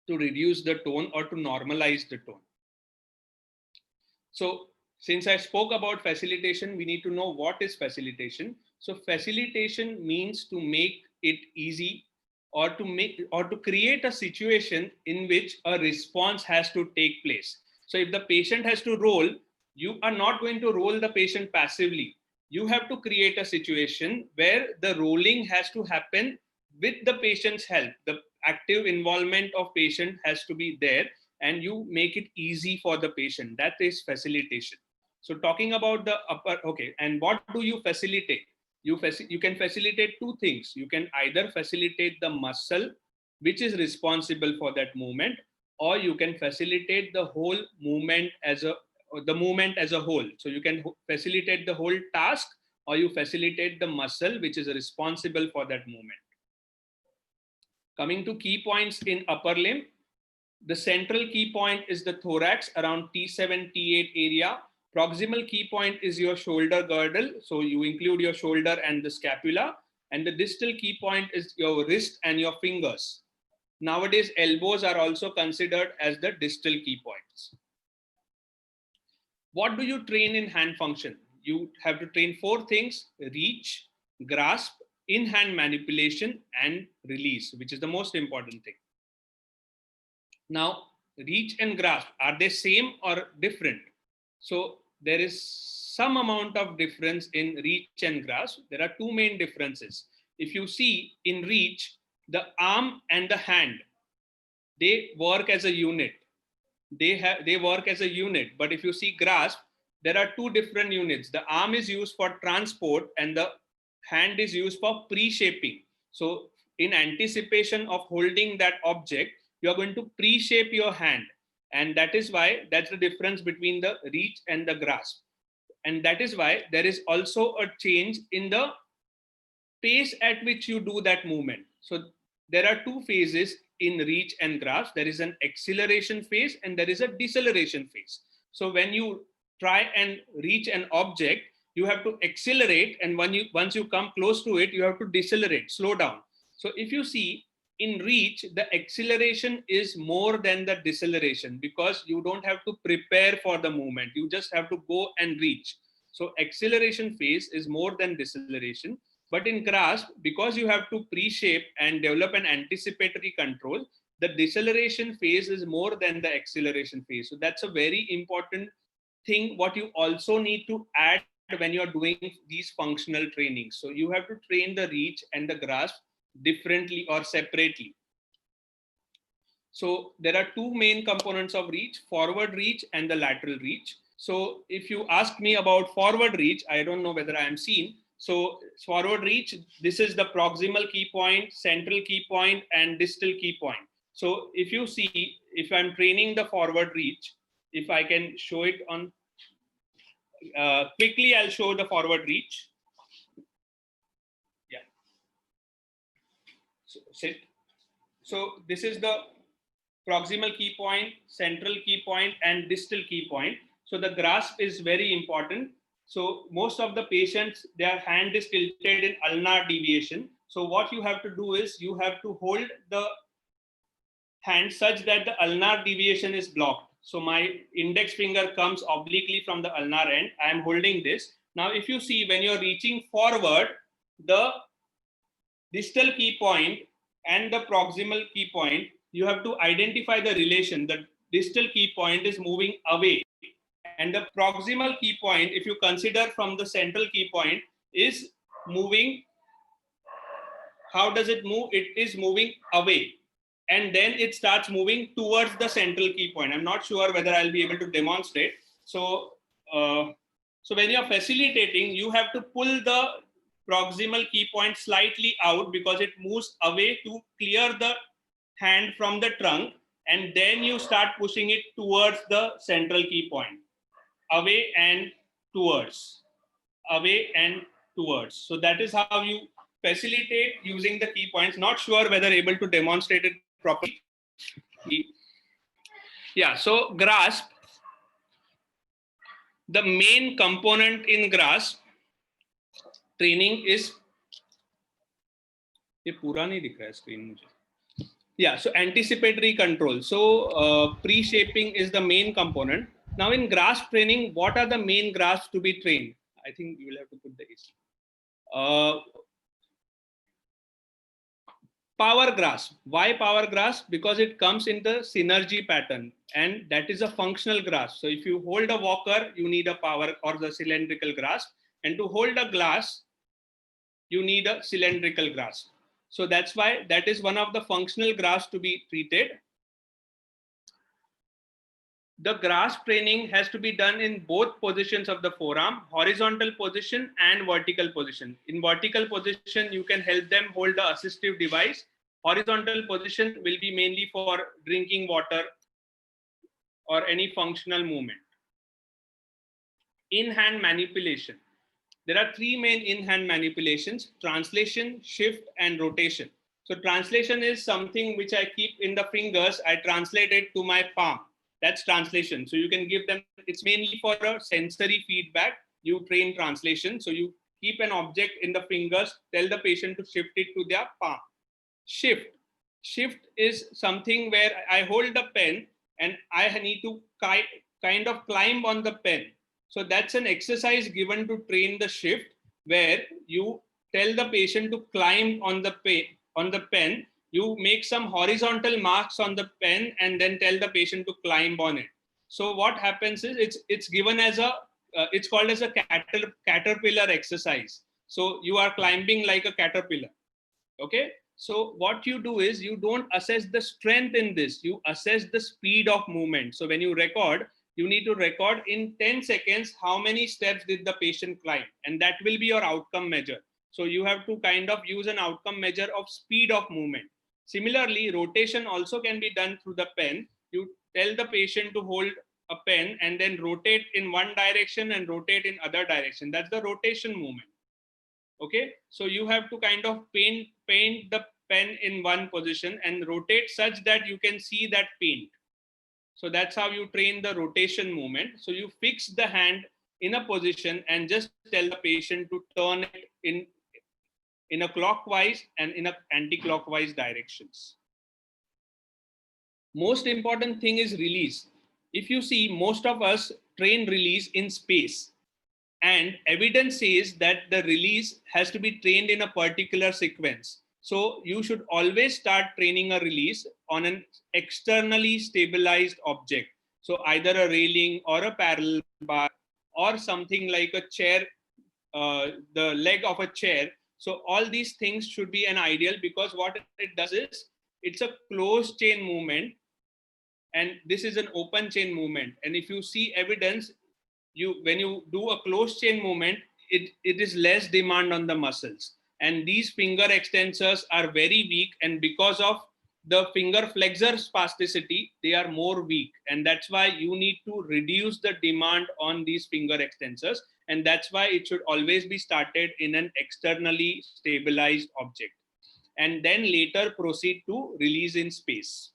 to reduce the tone or to normalize the tone. So since I spoke about facilitation, we need to know what is facilitation. So facilitation means to make it easy or to create a situation in which a response has to take place. So if the patient has to roll, you are not going to roll the patient passively. You have to create a situation where the rolling has to happen with the patient's help. The active involvement of patient has to be there, and you make it easy for the patient. That is facilitation. So talking about the upper, okay, and what do you facilitate? You can facilitate two things. You can either facilitate the muscle, which is responsible for that movement, or you can facilitate the whole movement as a whole. So you can facilitate the whole task, or you facilitate the muscle, which is responsible for that movement. Coming to key points in upper limb, the central key point is the thorax around T7, T8 area. Proximal key point is your shoulder girdle. So you include your shoulder and the scapula. And the distal key point is your wrist and your fingers. Nowadays, elbows are also considered as the distal key points. What do you train in hand function? You have to train 4 things: reach, grasp, in-hand manipulation, and release, which is the most important thing. Now, reach and grasp, are they same or different? So there is some amount of difference in reach and grasp. There are 2 main differences. If you see in reach, the arm and the hand, they work as a unit. They work as a unit. But if you see grasp, there are 2 different units. The arm is used for transport and the hand is used for pre-shaping. So in anticipation of holding that object, you are going to pre-shape your hand. And that is why that's the difference between the reach and the grasp. And that is why there is also a change in the pace at which you do that movement. So there are 2 phases in reach and grasp. There is an acceleration phase and there is a deceleration phase. So when you try and reach an object, you have to accelerate, and once you come close to it, you have to decelerate, slow down. So if you see in reach, the acceleration is more than the deceleration because you don't have to prepare for the movement. You just have to go and reach. So acceleration phase is more than deceleration. But in grasp, because you have to pre-shape and develop an anticipatory control, the deceleration phase is more than the acceleration phase. So that's a very important thing what you also need to add when you're doing these functional trainings. So you have to train the reach and the grasp differently or separately. So there are 2 main components of reach: forward reach and the lateral reach. So if you ask me about forward reach, I don't know whether I am seen. So forward reach, this is the proximal key point, central key point, and distal key point. So if you see, if I'm training the forward reach, if I can show it on, quickly I'll show the forward reach. Yeah. So sit. So this is the proximal key point, central key point, and distal key point. So the grasp is very important. So most of the patients, their hand is tilted in ulnar deviation. So what you have to do is you have to hold the hand such that the ulnar deviation is blocked. So my index finger comes obliquely from the ulnar end. I am holding this. Now, if you see when you're reaching forward, the distal key point and the proximal key point, you have to identify the relation. The distal key point is moving away. And the proximal key point, if you consider from the central key point, is moving. How does it move? It is moving away. And then it starts moving towards the central key point. I'm not sure whether I'll be able to demonstrate. So, so when you're facilitating, you have to pull the proximal key point slightly out because it moves away to clear the hand from the trunk. And then you start pushing it towards the central key point. Away and towards. Away and towards. So that is how you facilitate using the key points. Not sure whether able to demonstrate it properly. Yeah, so grasp, the main component in grasp training is, ये पूरा नहीं दिख रहा है screen मुझे. Yeah, so anticipatory control. So pre-shaping is the main component. Now in grasp training, what are the main grasps to be trained? I think you will have to put the AC. Power grasp. Why power grasp? Because it comes in the synergy pattern, and that is a functional grasp. So if you hold a walker, you need a power or the cylindrical grasp, and to hold a glass, you need a cylindrical grasp. So that's why that is one of the functional grasps to be treated. The grasp training has to be done in both positions of the forearm, horizontal position and vertical position. In vertical position, you can help them hold the assistive device. Horizontal position will be mainly for drinking water or any functional movement. In-hand manipulation. There are three main in-hand manipulations: translation, shift, and rotation. So translation is something which I keep in the fingers. I translate it to my palm. That's translation. So you can give them, it's mainly for a sensory feedback. You train translation. So you keep an object in the fingers, tell the patient to shift it to their palm. Shift. Shift is something where I hold the pen and I need to kind of climb on the pen. So that's an exercise given to train the shift, where you tell the patient to climb on the pen. You make some horizontal marks on the pen and then tell the patient to climb on it. So what happens is it's given as a it's called as a caterpillar exercise. So you are climbing like a caterpillar. Okay. So what you do is you don't assess the strength in this, you assess the speed of movement. So when you record, you need to record in 10 seconds how many steps did the patient climb, and that will be your outcome measure. So you have to kind of use an outcome measure of speed of movement. Similarly, rotation also can be done through the pen. You tell the patient to hold a pen and then rotate in one direction and rotate in other direction. That's the rotation movement. Okay, so you have to kind of paint the pen in one position and rotate such that you can see that paint. So that's how you train the rotation movement. So you fix the hand in a position and just tell the patient to turn it in a clockwise and in a anti-clockwise directions. Most important thing is release. If you see, most of us train release in space. And evidence says that the release has to be trained in a particular sequence. So you should always start training a release on an externally stabilized object. So either a railing or a parallel bar or something like a chair, the leg of a chair. So all these things should be an ideal, because what it does is it's a closed chain movement and this is an open chain movement. And if you see evidence, when you do a closed chain movement, it is less demand on the muscles, and these finger extensors are very weak, and because of the finger flexor spasticity, they are more weak, and that's why you need to reduce the demand on these finger extensors, and that's why it should always be started in an externally stabilized object and then later proceed to release in space.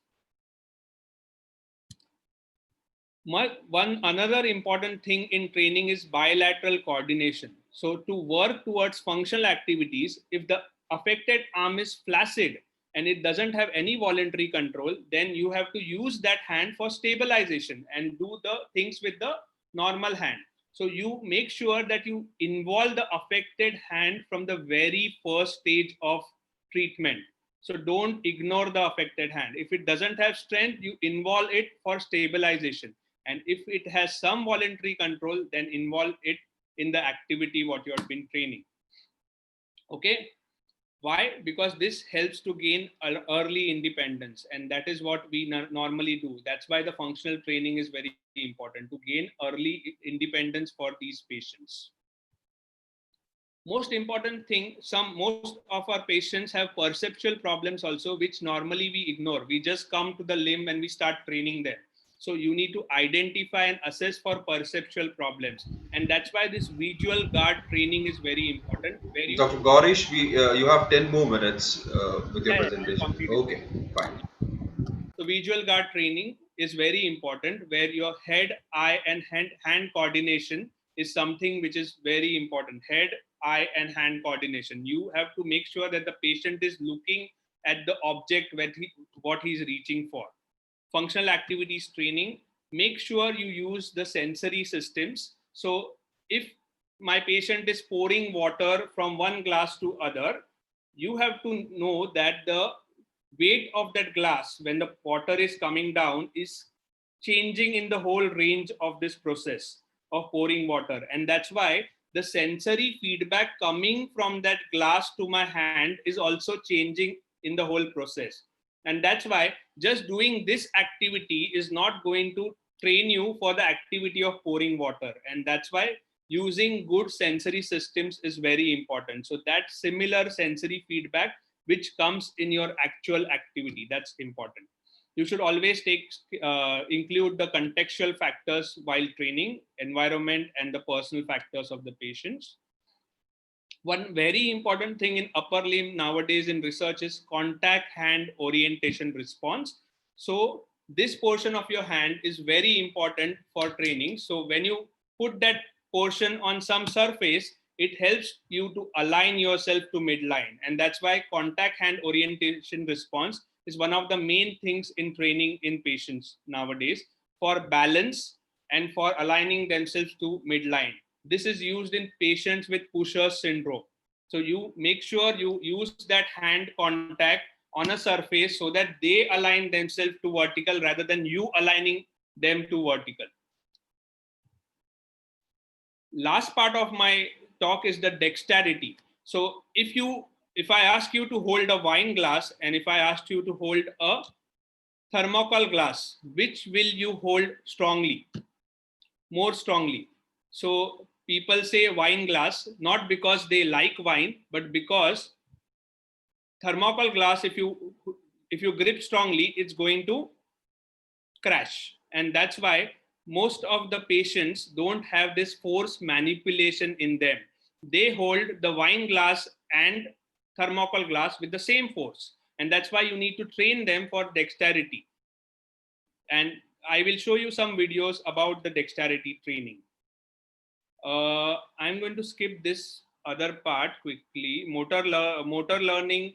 Another important thing in training is bilateral coordination. So to work towards functional activities, if the affected arm is flaccid and it doesn't have any voluntary control, then you have to use that hand for stabilization and do the things with the normal hand. So you make sure that you involve the affected hand from the very first stage of treatment. So don't ignore the affected hand. If it doesn't have strength, you involve it for stabilization. And if it has some voluntary control, then involve it in the activity what you have been training. Okay. Why? Because this helps to gain early independence. And that is what we normally do. That's why the functional training is very important, to gain early independence for these patients. Most important thing, most of our patients have perceptual problems also, which normally we ignore. We just come to the limb and we start training there. So you need to identify and assess for perceptual problems. And that's why this visual guard training is very important. Dr. Gaurish, you have 10 more minutes with your presentation. Okay, fine. So visual guard training, is very important, where your head, eye, and hand coordination is something which is very important. Head, eye, and hand coordination. You have to make sure that the patient is looking at the object what he's reaching for. Functional activities training, make sure you use the sensory systems. So if my patient is pouring water from one glass to other, you have to know that the weight of that glass when the water is coming down is changing in the whole range of this process of pouring water. And that's why the sensory feedback coming from that glass to my hand is also changing in the whole process. And that's why just doing this activity is not going to train you for the activity of pouring water. And that's why using good sensory systems is very important. So that similar sensory feedback which comes in your actual activity, that's important. You should always include the contextual factors while training, environment, and the personal factors of the patients. One very important thing in upper limb nowadays in research is contact hand orientation response. So this portion of your hand is very important for training. So when you put that portion on some surface, it helps you to align yourself to midline. And that's why contact hand orientation response is one of the main things in training in patients nowadays for balance and for aligning themselves to midline. This is used in patients with Usher's syndrome. So you make sure you use that hand contact on a surface so that they align themselves to vertical rather than you aligning them to vertical. Last part of my talk is the dexterity. So if I ask you to hold a wine glass and if I asked you to hold a thermocol glass, which will you hold strongly, more strongly? So people say wine glass, not because they like wine, but because thermocol glass, if you grip strongly, it's going to crash. And that's why most of the patients don't have this force manipulation in them. They hold the wine glass and thermocol glass with the same force. And that's why you need to train them for dexterity. And I will show you some videos about the dexterity training. I'm going to skip this other part quickly. Motor learning.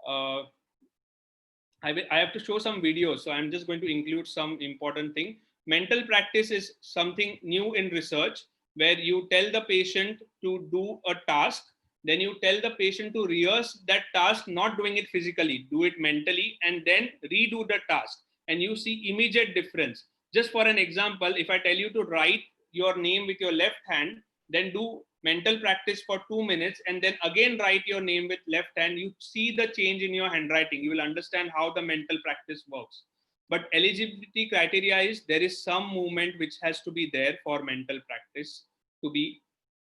I have to show some videos, so I'm just going to include some important thing. Mental practice is something new in research where you tell the patient to do a task, then you tell the patient to rehearse that task, not doing it physically, do it mentally, and then redo the task. And you see immediate difference. Just for an example, if I tell you to write your name with your left hand, then do mental practice for 2 minutes and then again write your name with left hand, you see the change in your handwriting. You will understand how the mental practice works. But eligibility criteria is there is some movement which has to be there for mental practice to be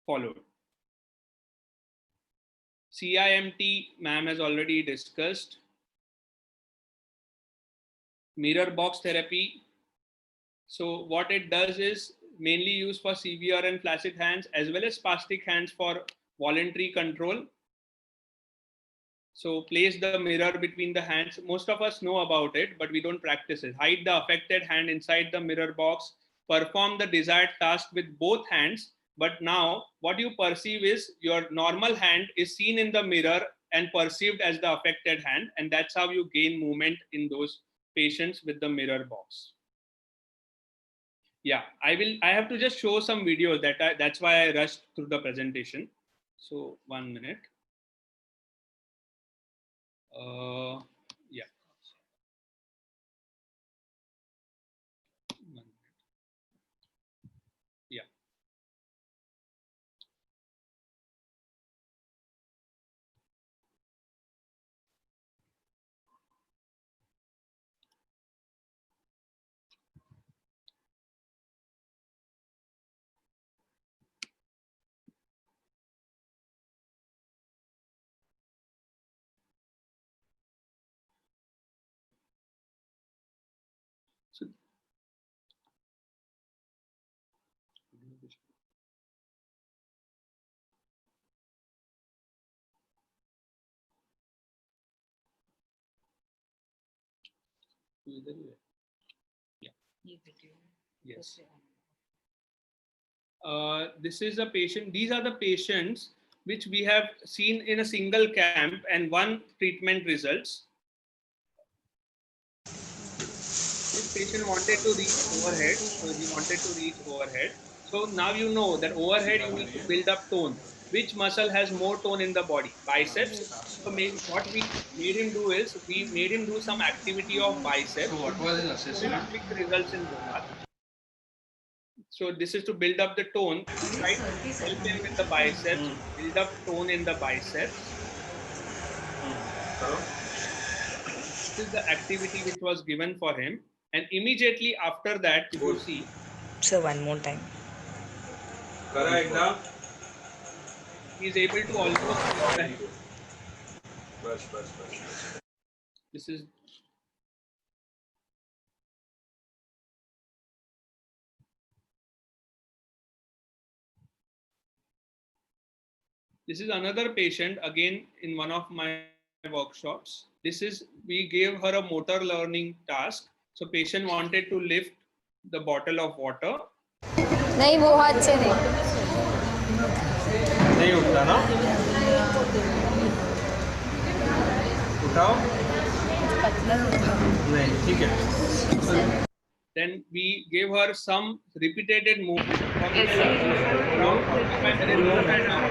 followed. CIMT, ma'am has already discussed. Mirror box therapy. So what it does is mainly used for severe and flaccid hands as well as spastic hands for voluntary control. So place the mirror between the hands. Most of us know about it, but we don't practice it. Hide the affected hand inside the mirror box. Perform the desired task with both hands. But now what you perceive is your normal hand is seen in the mirror and perceived as the affected hand. And that's how you gain movement in those patients with the mirror box. Yeah, I have to just show some videos that's why I rushed through the presentation. So 1 minute. Yeah. Yeah. So yeah. Yes. This is a patient. These are the patients which we have seen in a single camp and one treatment results. This patient wanted to reach overhead, so he wanted to reach overhead. So now you know that overhead you need to build up tone. Which muscle has more tone in the body? Biceps. So what we made him do is we made him do some activity of biceps. So what was his assessment? Quick results in that. So this is to build up the tone. Right? Help him with the biceps. Build up tone in the biceps. This is the activity which was given for him, and immediately after that, if you see, So one more time. he is able to almost reach the head. This is another patient again in one of my workshops. This is, we gave her a motor learning task. So patient wanted to lift the bottle of water. नहीं वो हाथ से नहीं उठता ना, उठाओ नहीं, ठीक है. Then we gave her some repeated movement from around 45 minutes an hour.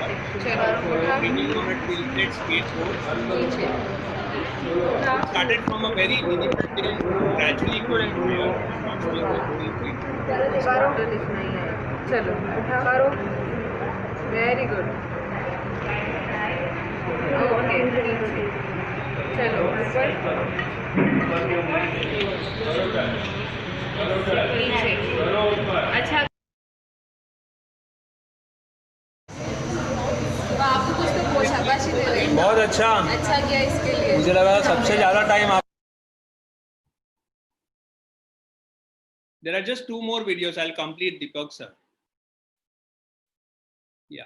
Bringing on a tilted skateboard. Started from a very minimal till gradually going higher. चलो करो वेरी गुड ओके चलो नीचे अच्छा आपको कुछ तो शाबाशी दे रहे हैं बहुत अच्छा किया इसके लिए मुझे लगा सबसे ज्यादा टाइम आप. There are just 2 more videos. I'll complete, Deepak sir. Yeah.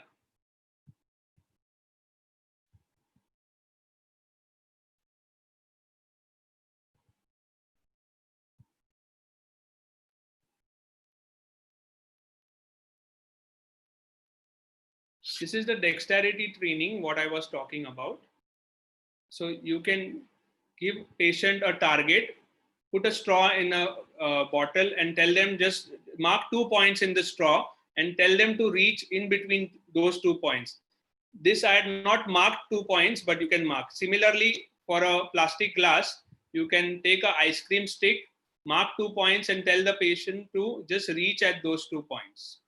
This is the dexterity training, what I was talking about. So you can give patient a target, put a straw in a bottle and tell them just mark 2 points in the straw and tell them to reach in between those 2 points. This I had not marked 2 points, but you can mark. Similarly, for a plastic glass, you can take an ice cream stick, mark 2 points and tell the patient to just reach at those 2 points.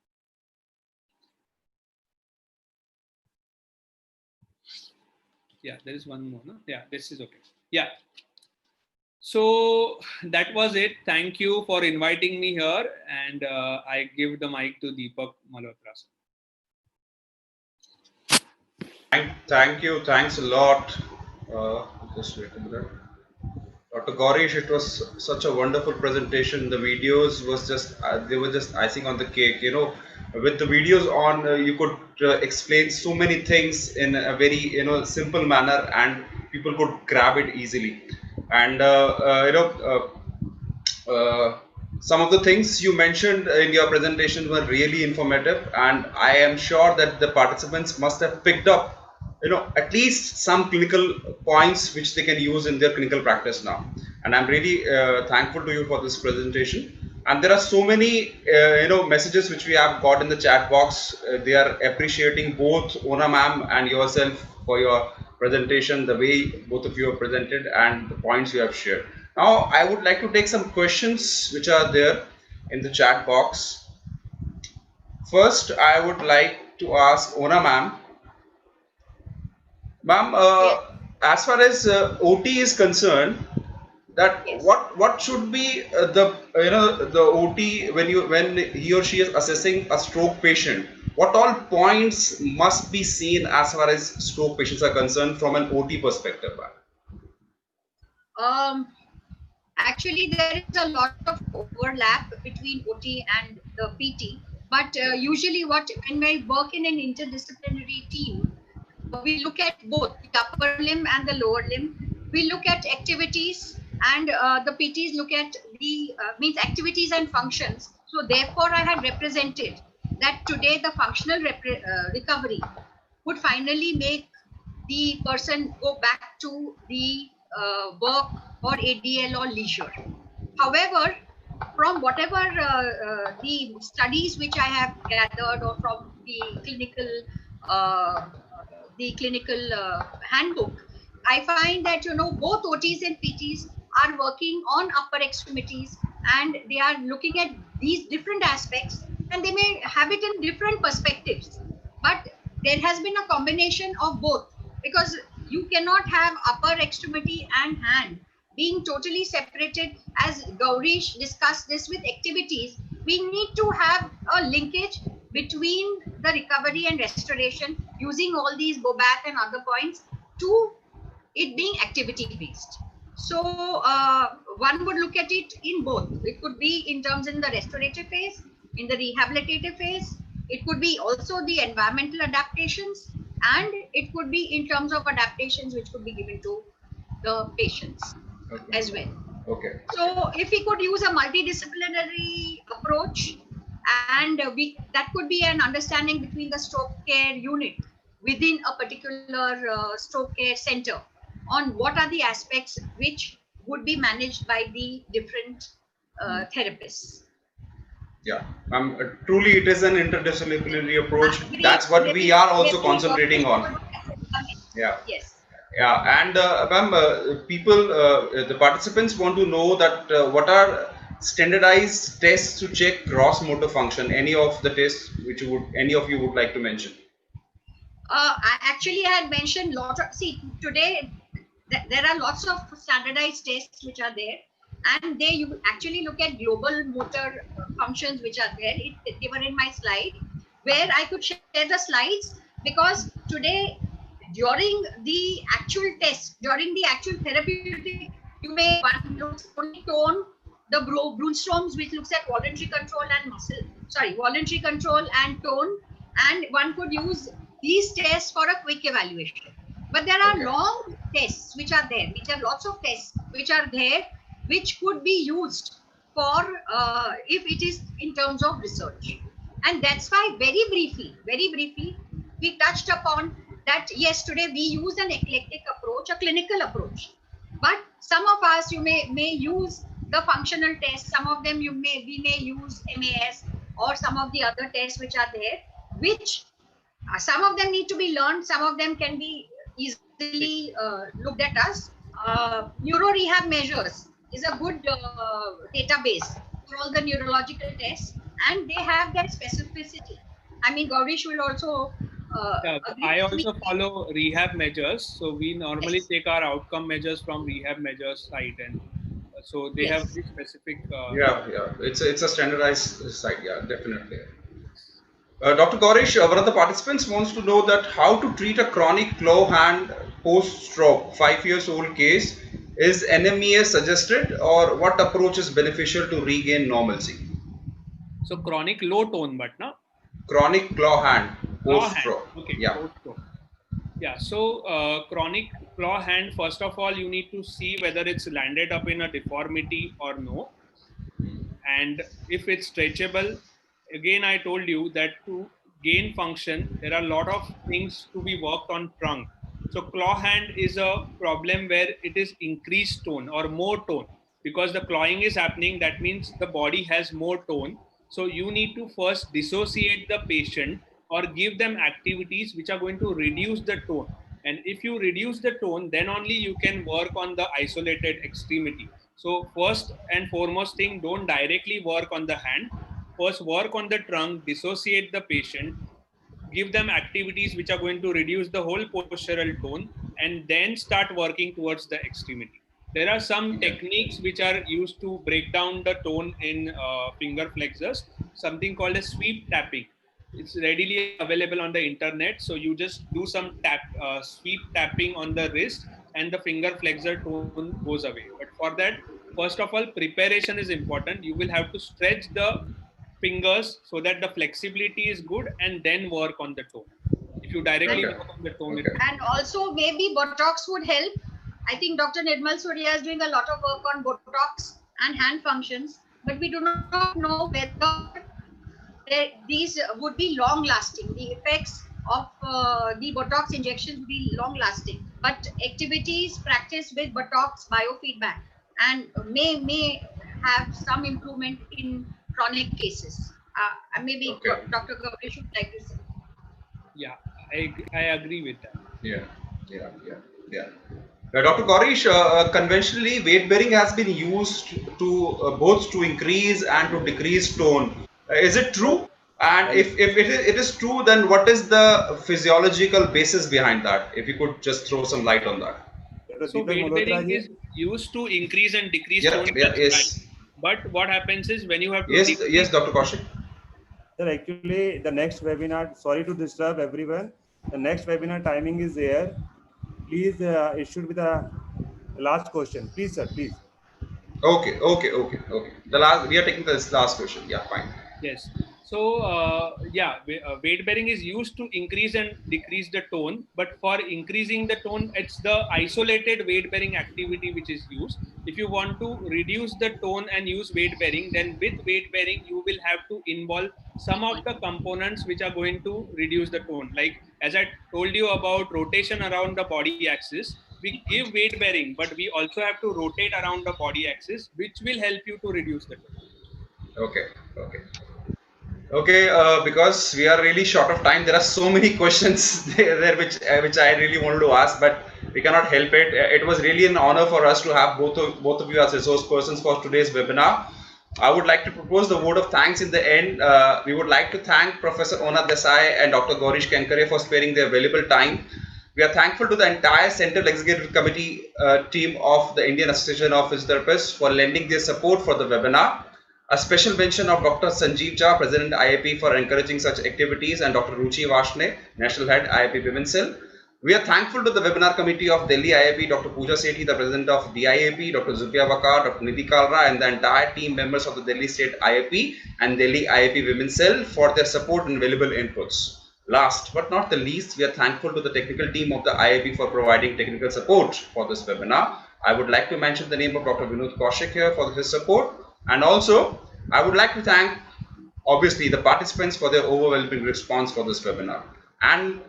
Yeah, there is one more. No? Yeah, this is okay. Yeah. So that was it. Thank you for inviting me here. And I give the mic to Deepak Malhotra. Thank you. Thanks a lot. Just wait a minute. Dr. Gaurish, it was such a wonderful presentation. The videos was just, they were just icing on the cake. You know, with the videos on, you could explain so many things in a very, simple manner and people could grab it easily. And, some of the things you mentioned in your presentation were really informative, and I am sure that the participants must have picked up at least some clinical points which they can use in their clinical practice now. And I'm really thankful to you for this presentation. And there are so many messages which we have got in the chat box. They are appreciating both Ona ma'am and yourself for your presentation, the way both of you have presented and the points you have shared. Now I would like to take some questions which are there in the chat box. First, I would like to ask Ona ma'am. Ma'am, Yes. as far as OT is concerned, that Yes. what should be the OT when he or she is assessing a stroke patient? What all points must be seen as far as stroke patients are concerned from an OT perspective, ma'am? Actually, there is a lot of overlap between OT and the PT, but usually when we work in an interdisciplinary team, we look at both the upper limb and the lower limb. We look at activities, and the PTs look at the means activities and functions. So therefore, I had represented that today the functional recovery would finally make the person go back to the work or ADL or leisure. However, from whatever the studies which I have gathered, or from uh, the clinical handbook, I find that both OTs and PTs are working on upper extremities, and they are looking at these different aspects, and they may have it in different perspectives, but there has been a combination of both, because you cannot have upper extremity and hand being totally separated. As Gaurish discussed this with activities, we need to have a linkage between the recovery and restoration using all these BOBAT and other points to it being activity based. So one would look at it in both. It could be in terms in the restorative phase, in the rehabilitative phase. It could be also the environmental adaptations, and it could be in terms of adaptations which could be given to the patients as well. Okay. So if we could use a multidisciplinary approach, and that could be an understanding between the stroke care unit within a particular stroke care center on what are the aspects which would be managed by the different therapists. Yeah, truly it is an interdisciplinary approach. Maybe, That's what we are also concentrating on. would Yeah. yes. Yeah, and ma'am, the participants want to know that what are standardized tests to check gross motor function? Any of the tests which any of you would like to mention? I actually had mentioned lot of, see, today there are lots of standardized tests which are there, and you actually look at global motor functions which are there. They were in my slide, where I could share the slides, because today during the actual test, during the actual therapeutic, one looks only tone, the Brunstrom's, which looks at voluntary control and voluntary control and tone, and one could use these tests for a quick evaluation. But there are long tests which are there, which are lots of tests which are there, which could be used for if it is in terms of research. And that's why very briefly, we touched upon that. Yes, today we use an eclectic approach, a clinical approach. But some of us, you may use the functional tests. Some of them we may use MAS or some of the other tests which are there, which some of them need to be learned. Some of them can be easily looked at us. Neuro rehab measures is a good database for all the neurological tests, and they have their specificity. I mean, Gaurish will also Yeah, agree I with me. also follow rehab measures. So we normally Yes. take our outcome measures from rehab measures site, and so they have Yes. very specific. Yeah. It's a standardized site. Yeah, definitely. Dr. Gaurish, one of the participants wants to know that how to treat a chronic claw hand post-stroke, 5 years old case. Is NMES suggested, or what approach is beneficial to regain normalcy? So chronic low tone, but na Chronic claw hand claw hand. post-stroke. Okay, Yeah. post-stroke. Yeah, so chronic claw hand, first of all, you need to see whether it's landed up in a deformity or no. And if it's stretchable, again, I told you that to gain function, there are a lot of things to be worked on trunk. So claw hand is a problem where it is increased tone or more tone, because the clawing is happening. That means the body has more tone. So you need to first dissociate the patient or give them activities which are going to reduce the tone. And if you reduce the tone, then only you can work on the isolated extremity. So first and foremost thing, don't directly work on the hand. First work on the trunk, dissociate the patient, give them activities which are going to reduce the whole postural tone, and then start working towards the extremity. There are some techniques which are used to break down the tone in finger flexors, something called a sweep tapping. It's readily available on the internet. So you just do some sweep tapping on the wrist, and the finger flexor tone goes away. But for that, first of all, preparation is important. You will have to stretch the fingers so that the flexibility is good, and then work on the tone. If you directly Okay. work on the tone, Okay. And also maybe Botox would help. I think Dr. Nirmal Surya is doing a lot of work on Botox and hand functions, but we do not know whether these would be long lasting. The effects of the Botox injections would be long lasting. But activities practiced with Botox biofeedback and may have some improvement in chronic cases. And maybe Okay. Dr. Gaurish would like to say. Yeah, I agree with that. Yeah, yeah, yeah, yeah. Dr. Gaurish, conventionally weight bearing has been used to both to increase and to decrease tone. Is it true? And Right. if it is true, then what is the physiological basis behind that? If you could just throw some light on that. Dr. So Deepak weight Malhotra bearing ji. is used to increase and decrease Yeah, tone. yeah, That's right. yes, But what happens is when you have to yes, decrease. yes, Dr. Kaushik. Sir, actually, the next webinar, sorry to disturb everyone. The next webinar timing is there. Please, it should be the last question. Please, sir, please. Okay, okay, okay, okay. The last we are taking this last question. Yeah, fine. Yes. So, weight bearing is used to increase and decrease the tone. But for increasing the tone, it's the isolated weight bearing activity which is used. If you want to reduce the tone and use weight bearing, then with weight bearing, you will have to involve some of the components which are going to reduce the tone. Like, as I told you about rotation around the body axis, we give weight bearing, but we also have to rotate around the body axis, which will help you to reduce the tone. Okay, okay. Okay, because we are really short of time, there are so many questions there which I really wanted to ask, but we cannot help it. It was really an honor for us to have both of you as resource persons for today's webinar. I would like to propose the word of thanks in the end. We would like to thank Professor Ona Desai and Dr. Gaurish Kinkre for sparing their valuable time. We are thankful to the entire Central Executive Committee team of the Indian Association of Physiotherapists for lending their support for the webinar. A special mention of Dr. Sanjeev Jha, President IAP, for encouraging such activities, and Dr. Ruchi Vashne, National Head IAP Women's Cell. We are thankful to the webinar committee of Delhi IAP, Dr. Pooja Sethi, the President of DIAP, Dr. Zulfiya Bakar, Dr. Nidhi Kalra, and the entire team members of the Delhi State IAP and Delhi IAP Women's Cell for their support and valuable inputs. Last but not the least, we are thankful to the technical team of the IAP for providing technical support for this webinar. I would like to mention the name of Dr. Vinod Kaushik here for his support, and also I would like to thank obviously the participants for their overwhelming response for this webinar. And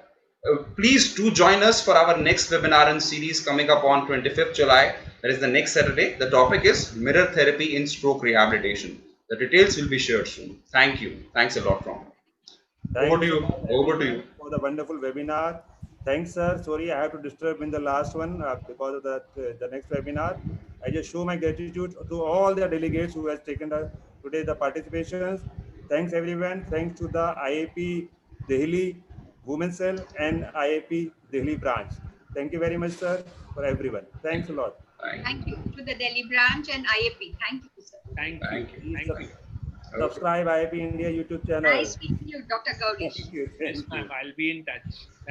please do join us for our next webinar and series coming up on 25th July. That is the next Saturday. The topic is mirror therapy in stroke rehabilitation. The details will be shared soon. Thank you. Thanks a lot, Ron. Over to Thanks a you. lot, Over to everyone, you. for the wonderful webinar. Thanks, sir. Sorry, I have to disturb in the last one because of the next webinar. I just show my gratitude to all the delegates who has taken today the participations. Thanks, everyone. Thanks to the IAP Delhi Women's Cell and IAP Delhi branch. Thank you very much, sir, for everyone. Thanks Thank a you. lot. Thank you. Thank you to the Delhi branch and IAP. Thank you, sir. Thank you. Thank you. Please Thank you. Okay. subscribe IAP India YouTube channel. Nice meeting you, Dr. Gaurish. Thank you. Yes, Thank ma'am. you. I'll be in touch.